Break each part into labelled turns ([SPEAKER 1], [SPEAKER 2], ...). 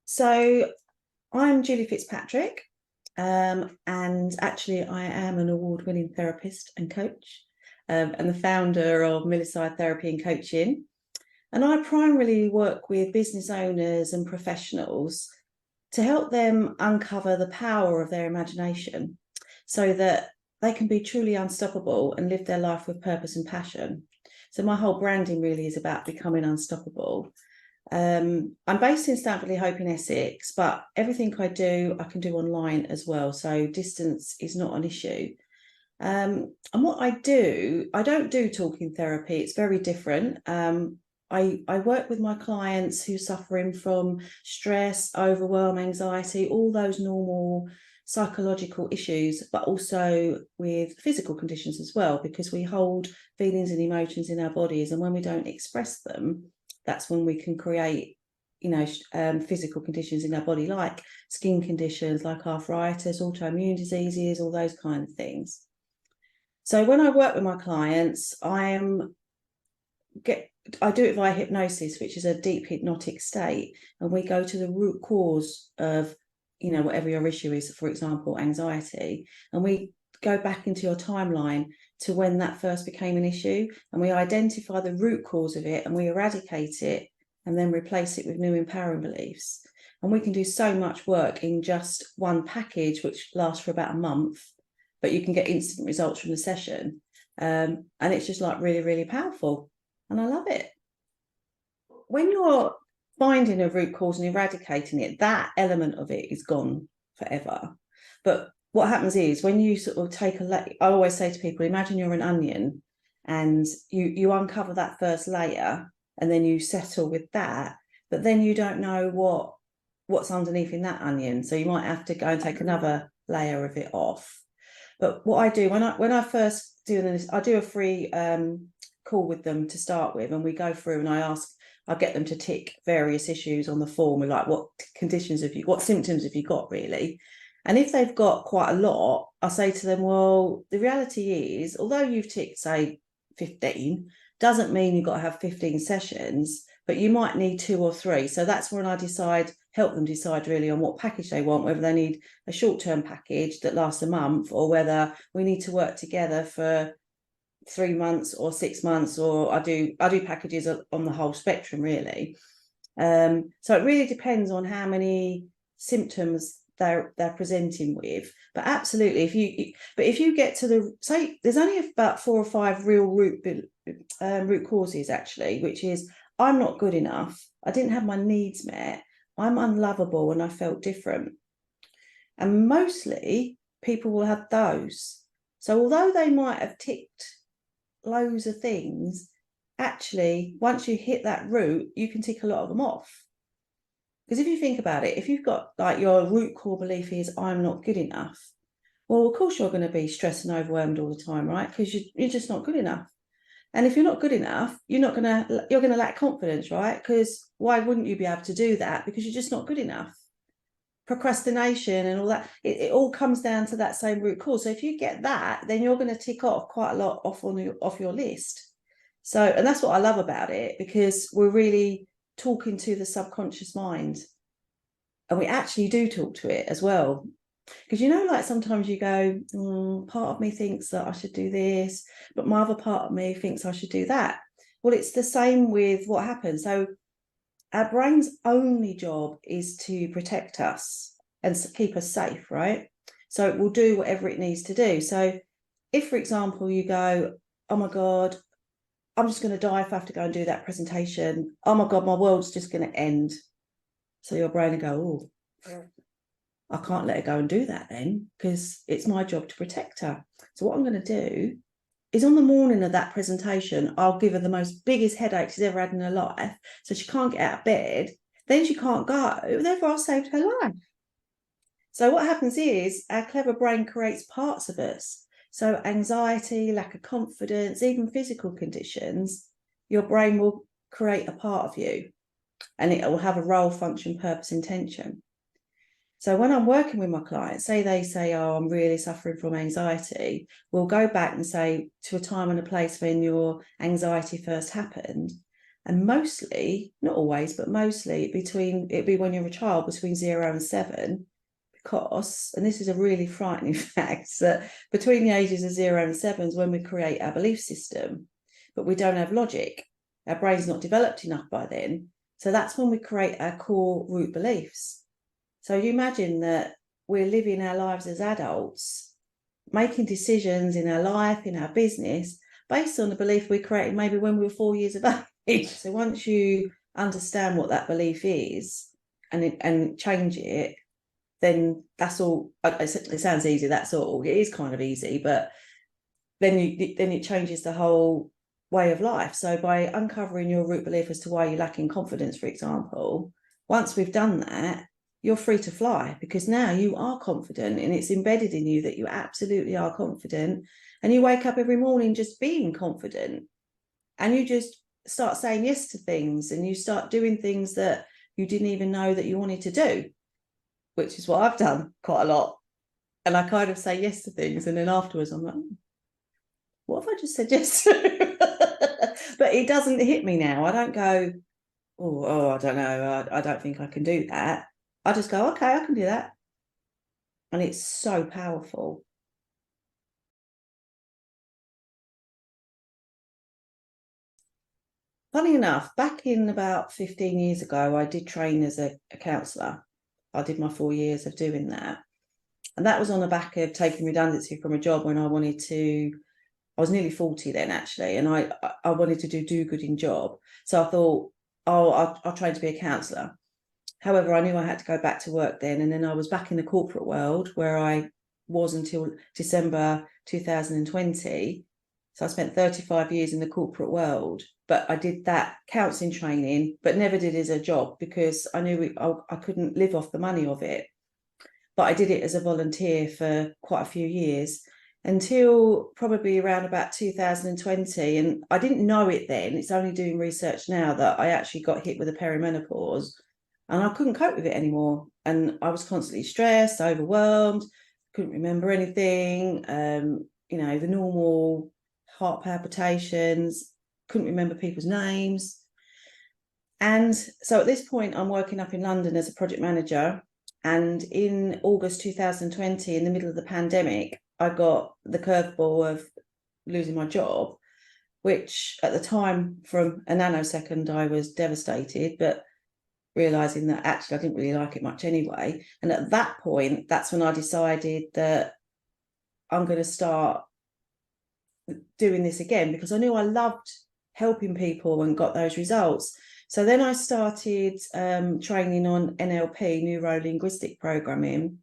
[SPEAKER 1] So I'm Julie Fitzpatrick, and actually I am an award-winning therapist and coach, and the founder of Milliside Therapy and Coaching. And I primarily work with business owners and professionals to help them uncover the power of their imagination so that they can be truly unstoppable and live their life with purpose and passion. So my whole branding really is about becoming unstoppable. I'm based in Stanford-le-Hope in Essex, but everything I can do online as well. So distance is not an issue. And what I don't do talking therapy. It's very different. I work with my clients who are suffering from stress, overwhelm, anxiety, all those normal psychological issues, but also with physical conditions as well, because we hold feelings and emotions in our bodies. And when we don't express them, that's when we can create, physical conditions in our body, like skin conditions, like arthritis, autoimmune diseases, all those kind of things. So when I work with my clients, I do it via hypnosis, which is a deep hypnotic state, and we go to the root cause of, whatever your issue is, for example, anxiety, and we go back into your timeline to when that first became an issue, and we identify the root cause of it and we eradicate it and then replace it with new empowering beliefs. And we can do so much work in just one package, which lasts for about a month, but you can get instant results from the session. And it's just like really, really powerful. And I love it. When you're finding a root cause and eradicating it, that element of it is gone forever. But what happens is when you sort of I always say to people, imagine you're an onion and you uncover that first layer and then you settle with that, but then you don't know what's underneath in that onion. So you might have to go and take another layer of it off. But what I do when I first do this, I do a free call with them to start with, and we go through and I get them to tick various issues on the form, like what symptoms have you got really? And if they've got quite a lot, I say to them, well, the reality is, although you've ticked, say, 15, doesn't mean you've got to have 15 sessions, but you might need 2 or 3. So that's when I help them decide really on what package they want, whether they need a short-term package that lasts a month, or whether we need to work together for 3 months or 6 months, or I do packages on the whole spectrum really. So it really depends on how many symptoms they're presenting with. But absolutely, if you get to say there's only about 4 or 5 real root causes actually, which is I'm not good enough, I didn't have my needs met, I'm unlovable, and I felt different. And mostly people will have those. So although they might have ticked loads of things, actually once you hit that root, you can tick a lot of them off. Because if you think about it, if you've got like your root core belief is I'm not good enough, well, of course you're going to be stressed and overwhelmed all the time, right? Because you're just not good enough. And if you're not good enough, you're going to lack confidence, right? Because why wouldn't you be able to do that? Because you're just not good enough. Procrastination and all that, it all comes down to that same root cause. So if you get that, then you're going to tick off quite a lot off your list. So, and that's what I love about it, because we're really talking to the subconscious mind, and we actually do talk to it as well. Because like sometimes you go, part of me thinks that I should do this, but my other part of me thinks I should do that. Well, it's the same with what happens. So our brain's only job is to protect us and keep us safe, right? So it will do whatever it needs to do. So if, for example, you go, oh my God, I'm just going to die if I have to go and do that presentation. Oh my God, my world's just going to end. So your brain will go, oh, I can't let her go and do that then, because it's my job to protect her. So what I'm going to do is on the morning of that presentation, I'll give her the most biggest headache she's ever had in her life. So she can't get out of bed. Then she can't go. Therefore, I've saved her life. So what happens is our clever brain creates parts of us. So anxiety, lack of confidence, even physical conditions, your brain will create a part of you, and it will have a role, function, purpose, intention. So when I'm working with my clients, say they say, oh, I'm really suffering from anxiety, we'll go back and say to a time and a place when your anxiety first happened. And mostly, not always, but mostly it'd be when you're a child between 0 and 7, because, and this is a really frightening fact, that between the ages of 0 and 7 is when we create our belief system, but we don't have logic. Our brain's not developed enough by then. So that's when we create our core root beliefs. So you imagine that we're living our lives as adults, making decisions in our life, in our business, based on the belief we created maybe when we were 4 years of age. So once you understand what that belief is and change it, then that's all. It sounds easy, that's all. It is kind of easy, but then it changes the whole way of life. So by uncovering your root belief as to why you're lacking confidence, for example, once we've done that, you're free to fly, because now you are confident and it's embedded in you that you absolutely are confident. And you wake up every morning just being confident, and you just start saying yes to things, and you start doing things that you didn't even know that you wanted to do, which is what I've done quite a lot. And I kind of say yes to things, and then afterwards I'm like, what have I just said yes to? But it doesn't hit me now. I don't go, I don't know, I don't think I can do that. I just go, okay, I can do that. And it's so powerful. Funny enough, back in about 15 years ago, I did train as a counsellor. I did my 4 years of doing that. And that was on the back of taking redundancy from a job when I was nearly 40 then, actually, and I wanted to do good in job. So I thought, I'll train to be a counsellor. However, I knew I had to go back to work then, and then I was back in the corporate world where I was until December 2020. So I spent 35 years in the corporate world, but I did that counselling training, but never did it as a job, because I knew I couldn't live off the money of it. But I did it as a volunteer for quite a few years, until probably around about 2020. And I didn't know it then. It's only doing research now that I actually got hit with a perimenopause, and I couldn't cope with it anymore. And I was constantly stressed, overwhelmed, couldn't remember anything. The normal heart palpitations, couldn't remember people's names. And so at this point, I'm working up in London as a project manager. And in August 2020, in the middle of the pandemic, I got the curveball of losing my job, which at the time, from a nanosecond, I was devastated, but realizing that actually I didn't really like it much anyway. And at that point, that's when I decided that I'm going to start doing this again, because I knew I loved helping people and got those results. So then I started training on NLP, neuro-linguistic programming,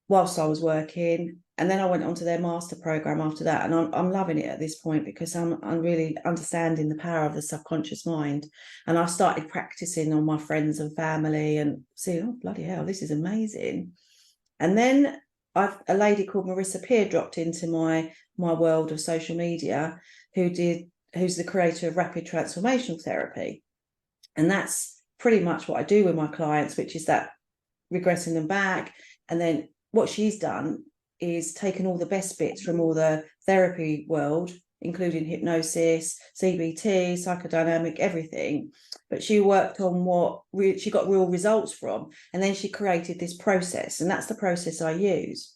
[SPEAKER 1] whilst I was working. And then I went on to their master program after that. And I'm loving it at this point, because I'm really understanding the power of the subconscious mind. And I started practicing on my friends and family and seeing, oh, bloody hell, this is amazing. And then a lady called Marissa Peer dropped into my world of social media, who's the creator of rapid transformational therapy. And that's pretty much what I do with my clients, which is that regressing them back. And then what she's done is taken all the best bits from all the therapy world, including hypnosis, CBT, psychodynamic, everything. But she worked on what she got real results from. And then she created this process, and that's the process I use.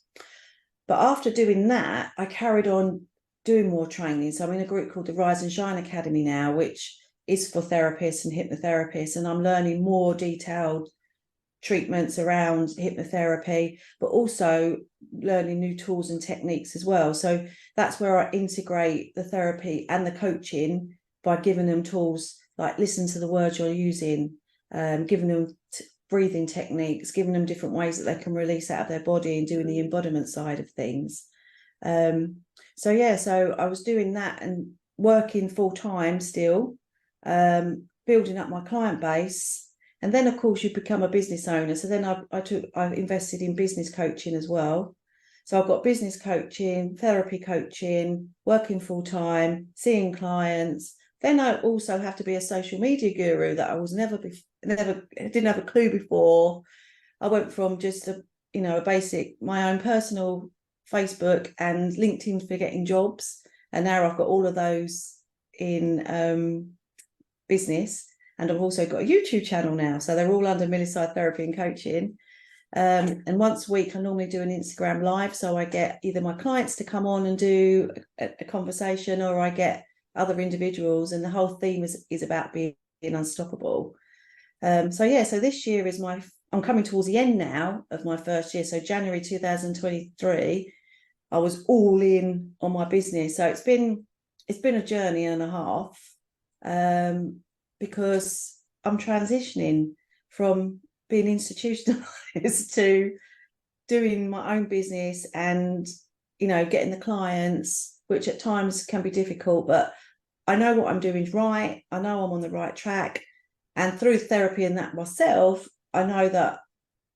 [SPEAKER 1] But after doing that, I carried on doing more training. So I'm in a group called the Rise and Shine Academy now, which is for therapists and hypnotherapists. And I'm learning more detailed treatments around hypnotherapy, but also learning new tools and techniques as well. So that's where I integrate the therapy and the coaching by giving them tools like listen to the words you're using, giving them breathing techniques, giving them different ways that they can release out of their body, and doing the embodiment side of things. So I was doing that and working full time still, building up my client base. And then, of course, you become a business owner. So then I invested in business coaching as well. So I've got business coaching, therapy coaching, working full time, seeing clients. Then I also have to be a social media guru that I was never didn't have a clue before. I went from just a basic, my own personal Facebook and LinkedIn for getting jobs. And now I've got all of those in business, and I've also got a YouTube channel now. So they're all under Milliside Therapy and Coaching. And once a week, I normally do an Instagram live. So I get either my clients to come on and do a conversation, or I get other individuals. And the whole theme is about being unstoppable. So this year is I'm coming towards the end now of my first year. So January 2023, I was all in on my business. So it's been a journey and a half, because I'm transitioning from being institutionalized to doing my own business and, getting the clients, which at times can be difficult, but I know what I'm doing is right. I know I'm on the right track. And through therapy and that myself, I know that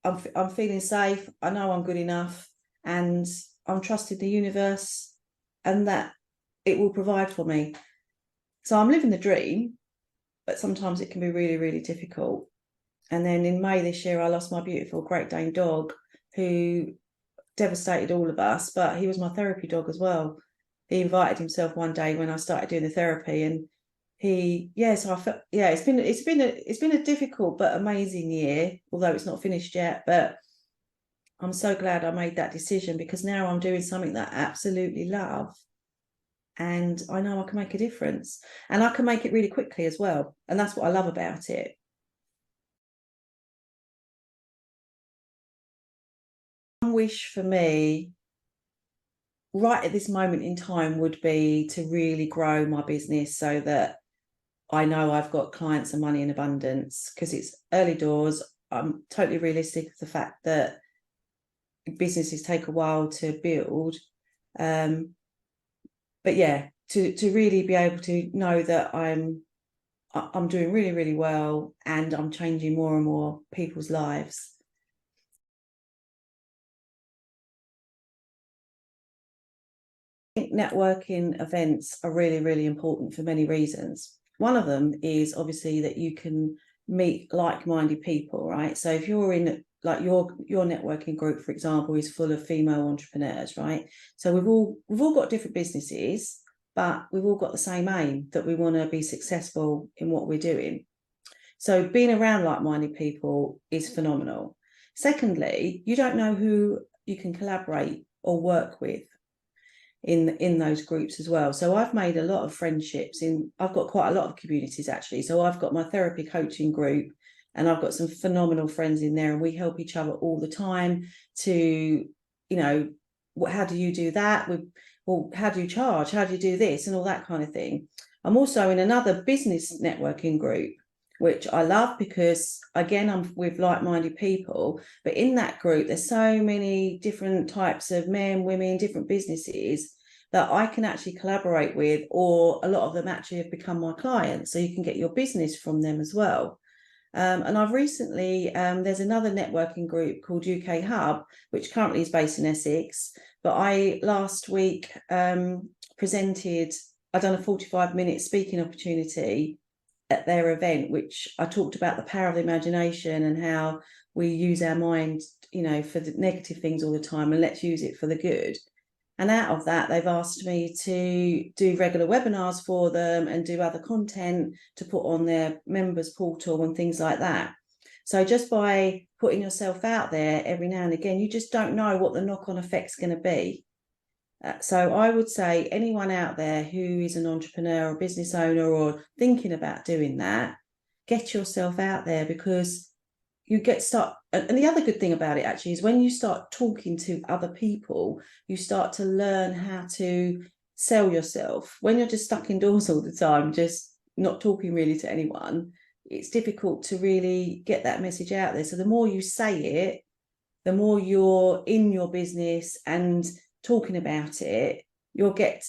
[SPEAKER 1] I'm feeling safe. I know I'm good enough, and I'm trusting the universe and that it will provide for me. So I'm living the dream, but sometimes it can be really, really difficult. And then in May this year, I lost my beautiful Great Dane dog, who devastated all of us, but he was my therapy dog as well. He invited himself one day when I started doing the therapy, and so I felt, it's been a difficult but amazing year, although it's not finished yet. But I'm so glad I made that decision, because now I'm doing something that I absolutely love, and I know I can make a difference, and I can make it really quickly as well. And that's what I love about it. One wish for me right at this moment in time would be to really grow my business so that I know I've got clients and money in abundance, because it's early doors. I'm totally realistic of the fact that businesses take a while to build. But yeah, to really be able to know that I'm doing really, really well, and I'm changing more and more people's lives. I think networking events are really, really important for many reasons. One of them is obviously that you can meet like-minded people, right? So if you're in, like, your networking group, for example, is full of female entrepreneurs, right? So we've all got different businesses, but we've all got the same aim, that we want to be successful in what we're doing. So being around like-minded people is phenomenal. Secondly, you don't know who you can collaborate or work with in those groups as well. So I've made a lot of friendships I've got quite a lot of communities actually. So I've got my therapy coaching group, and I've got some phenomenal friends in there, and we help each other all the time to, how do you do that? Well, how do you charge? How do you do this? And all that kind of thing. I'm also in another business networking group, which I love, because again, I'm with like-minded people. But in that group, there's so many different types of men, women, different businesses that I can actually collaborate with, or a lot of them actually have become my clients. So you can get your business from them as well. And I've recently, there's another networking group called UK Hub, which currently is based in Essex. But I last week presented, I've done a 45-minute speaking opportunity at their event, which I talked about the power of the imagination and how we use our mind, for the negative things all the time, and let's use it for the good. And out of that, they've asked me to do regular webinars for them and do other content to put on their members portal and things like that. So just by putting yourself out there every now and again, you just don't know what the knock-on effect's going to be. So I would say anyone out there who is an entrepreneur or business owner or thinking about doing that, get yourself out there, because you and the other good thing about it actually is when you start talking to other people, you start to learn how to sell yourself. When you're just stuck indoors all the time, just not talking really to anyone, it's difficult to really get that message out there. So the more you say it, the more you're in your business and talking about it, you'll get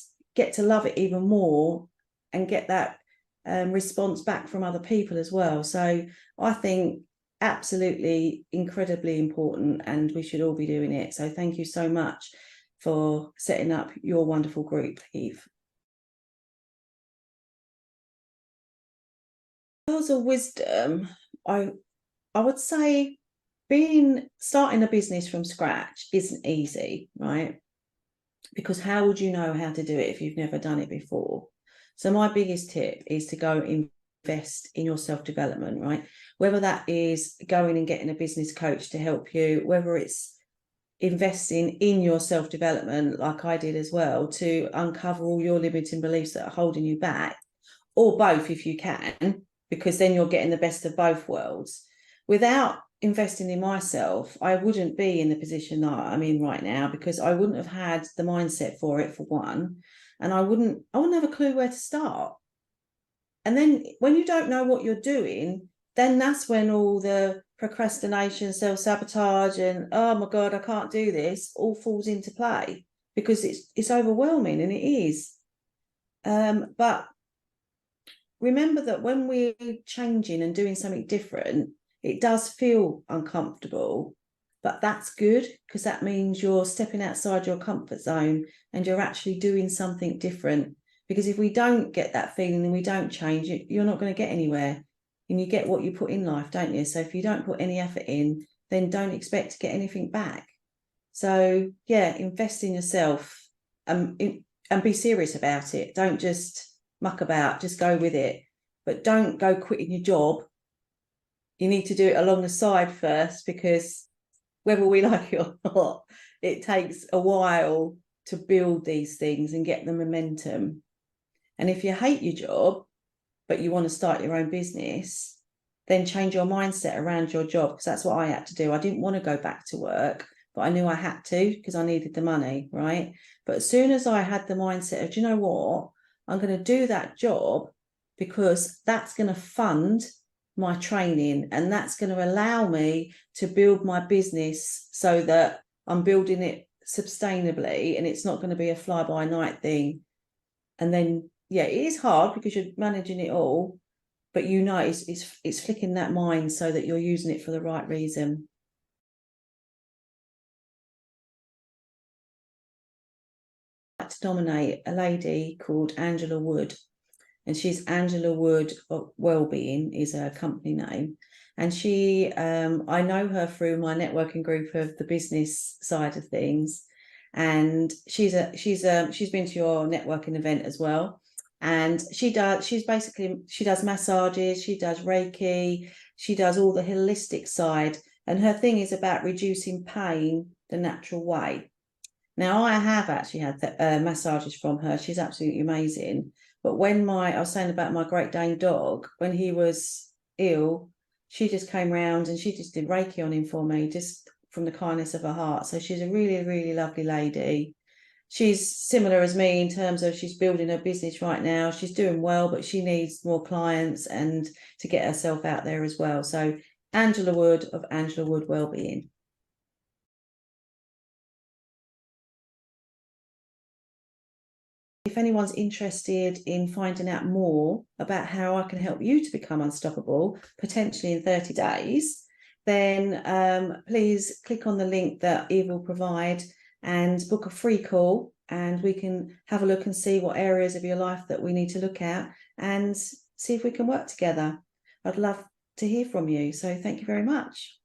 [SPEAKER 1] to love it even more, and get that response back from other people as well. So I think absolutely incredibly important, and we should all be doing it. So thank you so much for setting up your wonderful group, Eve. Pearls of wisdom, I would say starting a business from scratch isn't easy, right? Because how would you know how to do it if you've never done it before? So my biggest tip is to go invest in your self-development, right? Whether that is going and getting a business coach to help you, whether it's investing in your self-development, like I did as well, to uncover all your limiting beliefs that are holding you back, or both if you can, because then you're getting the best of both worlds. Without investing in myself, I wouldn't be in the position that I'm in right now, because I wouldn't have had the mindset for it, for one, and I wouldn't have a clue where to start. And then when you don't know what you're doing, then that's when all the procrastination, self-sabotage, and oh my God, I can't do this, all falls into play, because it's overwhelming, and it is. But remember that when we're changing and doing something different, it does feel uncomfortable, but that's good, because that means you're stepping outside your comfort zone and you're actually doing something different. Because if we don't get that feeling and we don't change, you're not going to get anywhere. And you get what you put in life, don't you? So if you don't put any effort in, then don't expect to get anything back. So yeah, invest in yourself, and be serious about it. Don't just muck about, just go with it. But don't go quitting your job. You need to do it along the side first, because whether we like it or not, it takes a while to build these things and get the momentum. And if you hate your job, but you want to start your own business, then change your mindset around your job, because that's what I had to do. I didn't want to go back to work, but I knew I had to, because I needed the money, right? But as soon as I had the mindset of, do you know what? I'm going to do that job because that's going to fund my training, and that's going to allow me to build my business so that I'm building it sustainably, and it's not going to be a fly-by-night thing. And then yeah, it is hard because you're managing it all, but you know it's flicking that mind so that you're using it for the right reason. To nominate a lady called Angela Wood, and she's Angela Wood Wellbeing is her company name. And she, I know her through my networking group of the business side of things, and she's been to your networking event as well. And she does massages, she does Reiki, she does all the holistic side, and her thing is about reducing pain the natural way. Now, I have actually had massages from her. She's absolutely amazing. But when I was saying about my Great Dane dog, when he was ill, she just came round and she just did Reiki on him for me, just from the kindness of her heart. So she's a really, really lovely lady. She's similar as me in terms of she's building her business right now. She's doing well, but she needs more clients and to get herself out there as well. So Angela Wood of Angela Wood Wellbeing. If anyone's interested in finding out more about how I can help you to become unstoppable, potentially in 30 days, then please click on the link that Eve will provide and book a free call, and we can have a look and see what areas of your life that we need to look at and see if we can work together. I'd love to hear from you. So thank you very much.